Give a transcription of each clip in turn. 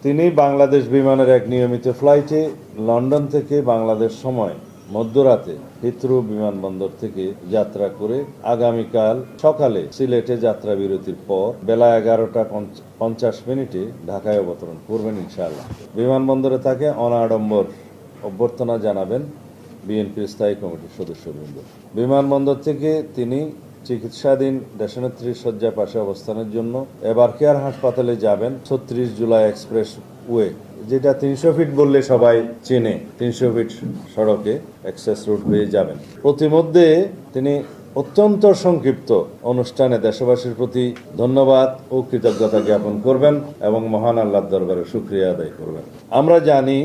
তিনি বাংলাদেশ বিমানের এক নিয়মিত ফ্লাইটে লন্ডন থেকে বাংলাদেশ সময় মধ্যরাতে হিথ্রো বিমানবন্দর থেকে যাত্রা করে আগামীকাল সকালে সিলেটে যাত্রা বিরতির পর বেলা 11:50 ঢাকায় অবতরণ করবেন ইনশাআল্লাহ। বিমানবন্দরে তাকে অনাড়ম্বর অভ্যর্থনা জানাবেন বিএনপির স্থায়ী কমিটির সদস্যবৃন্দ। বিমানবন্দর থেকে তিনি চিকিৎসাধীন দেশনেত্রীর শয্যা পাশে অবস্থানের জন্য এবারকেয়ার হাসপাতালে যাবেন 36 জুলাই এক্সপ্রেস ওয়ে, যেটা 300 ফিট বললে সবাই চেনে। 300 ফিট সড়কে অ্যাক্সেস রোড হয়ে যাবেন। প্রতিমধ্যে তিনি অত্যন্ত সংক্ষিপ্ত অনুষ্ঠানে দেশবাসীর প্রতি ধন্যবাদ ও কৃতজ্ঞতা জ্ঞাপন করবেন এবং মহান আল্লাহর দরবারে শুকরিয়া আদায় করবেন। আমরা জানি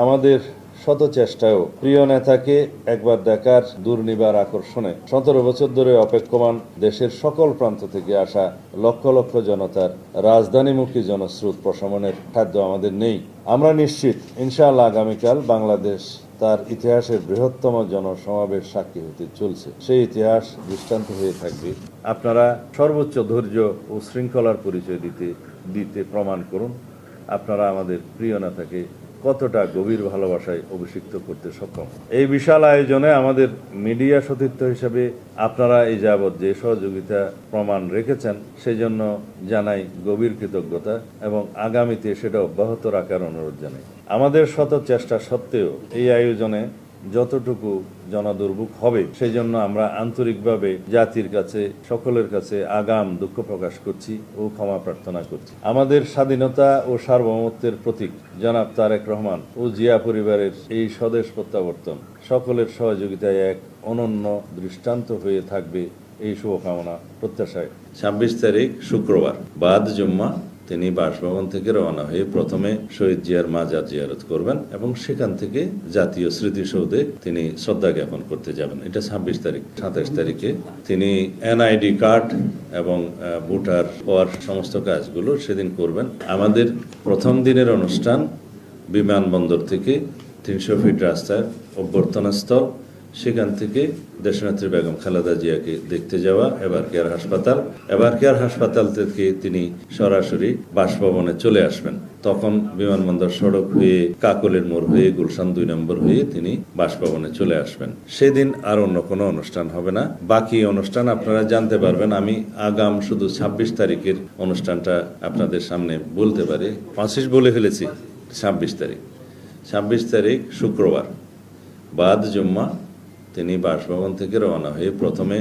আমাদের শত চেষ্টায়ও প্রিয় নেতাকে একবার দেখার দুর্নিবার আকর্ষণে 17 বছর ধরে অপেক্ষমান দেশের সকল প্রান্ত থেকে আসা লক্ষ লক্ষ জনতার রাজধানীমুখী জনস্রোত প্রশমনের খাদ্য আমাদের নেই। আমরা নিশ্চিত ইনশাআল্লাহ আগামীকাল বাংলাদেশ তার ইতিহাসের বৃহত্তম জনসমাবেশ সাক্ষী হতে চলছে। সেই ইতিহাস দৃষ্টান্ত হয়ে থাকবে। আপনারা সর্বোচ্চ ধৈর্য ও শৃঙ্খলার পরিচয় দিতে প্রমাণ করুন আপনারা আমাদের প্রিয় নেতাকে কতটা গভীর ভালোবাসায় অভিষিক্ত করতে সক্ষম। এই বিশাল আয়োজনে আমাদের মিডিয়া সতীর্থ হিসেবে আপনারা এই যাবৎ যে সহযোগিতা প্রমাণ রেখেছেন সেই জন্য জানাই গভীর কৃতজ্ঞতা এবং আগামীতে সেটা অব্যাহত রাখার অনুরোধ জানাই। আমাদের শত চেষ্টা সত্ত্বেও এই আয়োজনে যতটুকু জনদুর্ভোগ হবে সেই জন্য আমরা আন্তরিকভাবে জাতির কাছে সকলের কাছে আগাম দুঃখ প্রকাশ করছি ও ক্ষমা প্রার্থনা করছি। আমাদের স্বাধীনতা ও সার্বভৌমত্বের প্রতীক জনাব তারেক রহমান ও জিয়া পরিবারের এই স্বদেশ প্রত্যাবর্তন সকলের সহযোগিতায় এক অনন্য দৃষ্টান্ত হয়ে থাকবে এই শুভকামনা প্রত্যাশায় 26 তারিখ শুক্রবার বাদ জুম্মা তিনি বাসভবন থেকে রওনা হয়ে প্রথমে শহীদ জিয়ার মাজার জিয়ারত করবেন এবং সেখান থেকে জাতীয় স্মৃতিসৌধে তিনি শ্রদ্ধা জ্ঞাপন করতে যাবেন। এটা 26 তারিখ। 27 তারিখে তিনি এনআইডি কার্ড এবং ভোটার হওয়ার সমস্ত কাজগুলো সেদিন করবেন। আমাদের প্রথম দিনের অনুষ্ঠান বিমানবন্দর থেকে 300 ফিট রাস্তার অভ্যর্থনা স্থল, সেখান থেকে দেশনেত্রী বেগম খালেদা জিয়াকে দেখতে যাওয়া এবারকেয়ার হাসপাতাল থেকে তিনি সরাসরি বাসভবনে চলে আসবেন। তখন বিমানবন্দর সড়ক হয়ে কাকলের মোড় হয়ে গুলশান 2 নম্বর হয়ে তিনি বাসভবনে চলে আসবেন। সেদিন আর অন্য কোনো অনুষ্ঠান হবে না। বাকি অনুষ্ঠান আপনারা জানতে পারবেন। আমি আগাম শুধু 26 তারিখের অনুষ্ঠানটা আপনাদের সামনে বলতে পারি। 25 বলে ফেলেছি। 26 তারিখ শুক্রবার বাদ জুম্মা তিনি বাসভবন থেকে রওনা হয়ে প্রথমে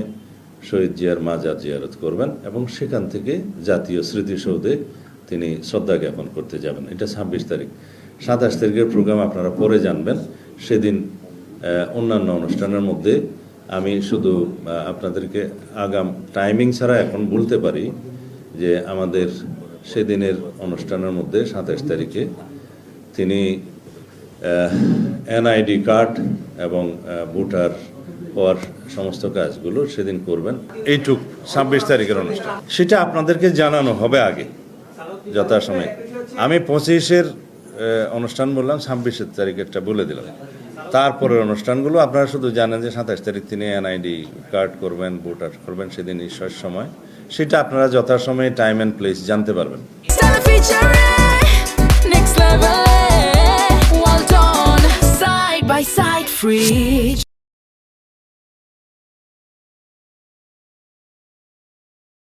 শহীদ জিয়ার মাজার জিয়ারত করবেন এবং সেখান থেকে জাতীয় স্মৃতিসৌধে তিনি শ্রদ্ধা জ্ঞাপন করতে যাবেন। এটা 26 তারিখ। 27 তারিখের প্রোগ্রাম আপনারা পরে জানবেন। সেদিন অন্যান্য অনুষ্ঠানের মধ্যে আমি শুধু আপনাদেরকে আগাম টাইমিং ছাড়া এখন বলতে পারি যে আমাদের সেদিনের অনুষ্ঠানের মধ্যে 27 তারিখে তিনি এনআইডি কার্ড এবং ভোটার হওয়ার সমস্ত কাজগুলো সেদিন করবেন। এইটুক 26 তারিখের অনুষ্ঠান, সেটা আপনাদেরকে জানানো হবে আগে যথাসময়ে। আমি 25-এর অনুষ্ঠান বললাম, 26 তারিখেরটা বলে দিলাম। তারপরের অনুষ্ঠানগুলো আপনারা শুধু জানেন যে 27 তারিখ তিনি এনআইডি কার্ড করবেন, ভোটার করবেন, সেদিন ঈশ্বর সময়, সেটা আপনারা যথাসময়ে টাইম অ্যান্ড প্লেস জানতে পারবেন। By side fridge